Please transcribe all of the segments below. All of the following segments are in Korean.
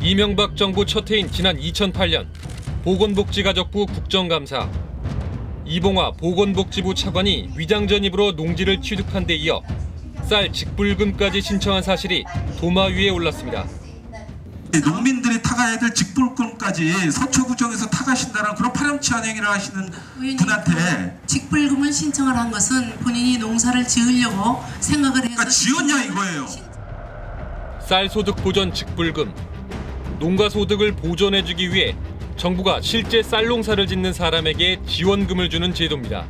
이명박 정부 첫 해인 지난 2008년 보건복지가족부 국정감사. 이봉화 보건복지부 차관이 위장전입으로 농지를 취득한 데 이어 쌀 직불금까지 신청한 사실이 도마 위에 올랐습니다. 농민들이 타가야 될 직불금까지 서초구청에서 타가신다는 그런 파렴치한 행위를 하시는 분한테 직불금을 신청을 한 것은 본인이 농사를 지으려고 생각을 해서 지었냐 이거예요. 쌀 소득 보전 직불금. 농가 소득을 보존해주기 위해 정부가 실제 쌀 농사를 짓는 사람에게 지원금을 주는 제도입니다.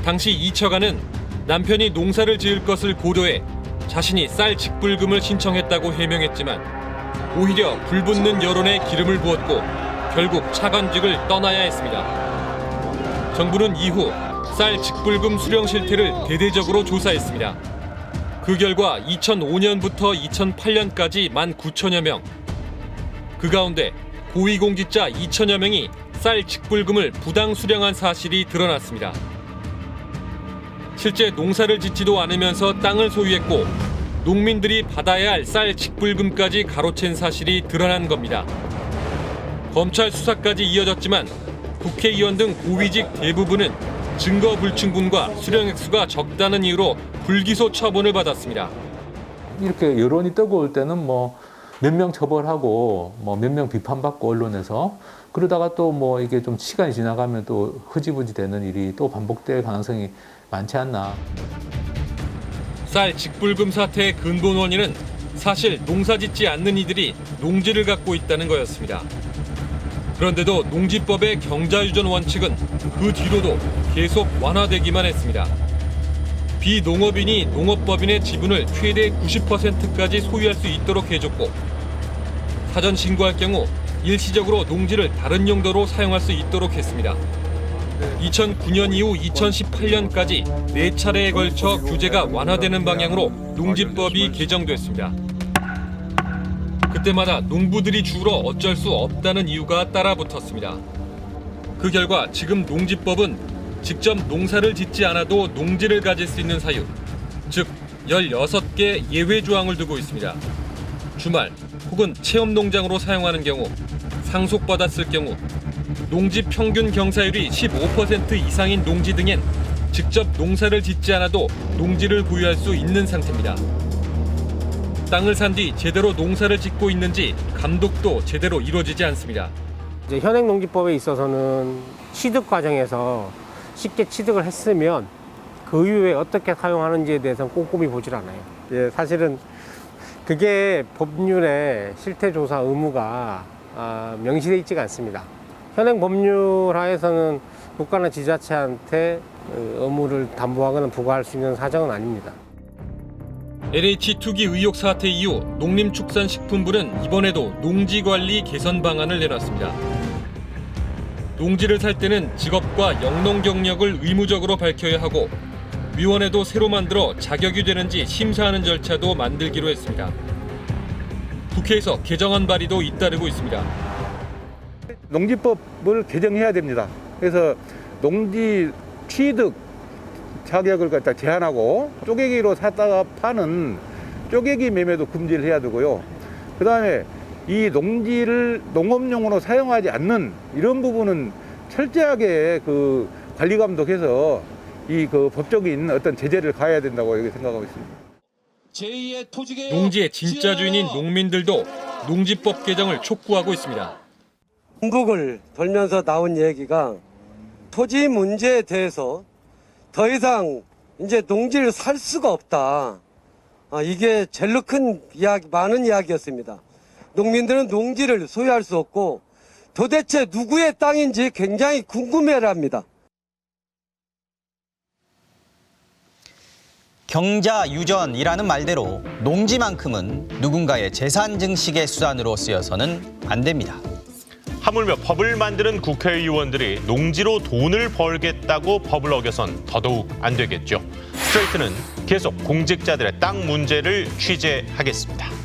당시 이 처가는 남편이 농사를 지을 것을 고려해 자신이 쌀 직불금을 신청했다고 해명했지만 오히려 불붙는 여론에 기름을 부었고 결국 차관직을 떠나야 했습니다. 정부는 이후 쌀 직불금 수령 실태를 대대적으로 조사했습니다. 그 결과 2005년부터 2008년까지 19,000여 명. 그 가운데 고위공직자 2,000여 명이 쌀 직불금을 부당 수령한 사실이 드러났습니다. 실제 농사를 짓지도 않으면서 땅을 소유했고 농민들이 받아야 할 쌀 직불금까지 가로챈 사실이 드러난 겁니다. 검찰 수사까지 이어졌지만 국회의원 등 고위직 대부분은 증거 불충분과 수령 액수가 적다는 이유로 불기소 처분을 받았습니다. 이렇게 여론이 뜨거울 때는 몇 명 처벌하고 몇 명 비판받고 언론에서 그러다가 또 이게 좀 시간이 지나가면 또 흐지부지 되는 일이 또 반복될 가능성이 많지 않나. 쌀 직불금 사태의 근본 원인은 사실 농사 짓지 않는 이들이 농지를 갖고 있다는 거였습니다. 그런데도 농지법의 경자유전 원칙은 그 뒤로도 계속 완화되기만 했습니다. 비농업인이 농업법인의 지분을 최대 90%까지 소유할 수 있도록 해줬고 사전 신고할 경우 일시적으로 농지를 다른 용도로 사용할 수 있도록 했습니다. 2009년 이후 2018년까지 4차례에 걸쳐 규제가 완화되는 방향으로 농지법이 개정됐습니다. 그때마다 농부들이 줄어 어쩔 수 없다는 이유가 따라붙었습니다. 그 결과 지금 농지법은 직접 농사를 짓지 않아도 농지를 가질 수 있는 사유, 즉 16개 예외 조항을 두고 있습니다. 주말 혹은 체험농장으로 사용하는 경우, 상속받았을 경우, 농지 평균 경사율이 15% 이상인 농지 등엔 직접 농사를 짓지 않아도 농지를 보유할 수 있는 상태입니다. 땅을 산 뒤 제대로 농사를 짓고 있는지 감독도 제대로 이루어지지 않습니다. 이제 현행 농지법에 있어서는 취득 과정에서 쉽게 취득을 했으면 그 이후에 어떻게 사용하는지에 대해서는 꼼꼼히 보질 않아요. 예, 사실은 그게 법률에 실태조사 의무가 명시되어 있지가 않습니다. 현행 법률 하에서는 국가나 지자체한테 의무를 담보하거나 부과할 수 있는 사정은 아닙니다. LH 투기 의혹 사태 이후 농림축산식품부는 이번에도 농지관리 개선 방안을 내놨습니다. 농지를 살 때는 직업과 영농 경력을 의무적으로 밝혀야 하고 위원회도 새로 만들어 자격이 되는지 심사하는 절차도 만들기로 했습니다. 국회에서 개정안 발의도 잇따르고 있습니다. 농지법을 개정해야 됩니다. 그래서 농지 취득 자격을 갖다 제한하고 쪼개기로 샀다가 파는 쪼개기 매매도 금지를 해야 되고요. 그다음에 이 농지를 농업용으로 사용하지 않는 이런 부분은 철저하게 그 관리 감독해서 이 그 법적인 어떤 제재를 가해야 된다고 이렇게 생각하고 있습니다. 농지의 진짜 주인인 농민들도 농지법 개정을 촉구하고 있습니다. 전국을 돌면서 나온 얘기가 토지 문제에 대해서 더 이상 이제 농지를 살 수가 없다. 이게 제일 큰 이야기, 많은 이야기였습니다. 농민들은 농지를 소유할 수 없고 도대체 누구의 땅인지 굉장히 궁금해합니다. 경자유전이라는 말대로 농지만큼은 누군가의 재산 증식의 수단으로 쓰여서는 안 됩니다. 하물며 법을 만드는 국회의원들이 농지로 돈을 벌겠다고 법을 어겨선 더더욱 안 되겠죠. 스트레이트는 계속 공직자들의 땅 문제를 취재하겠습니다.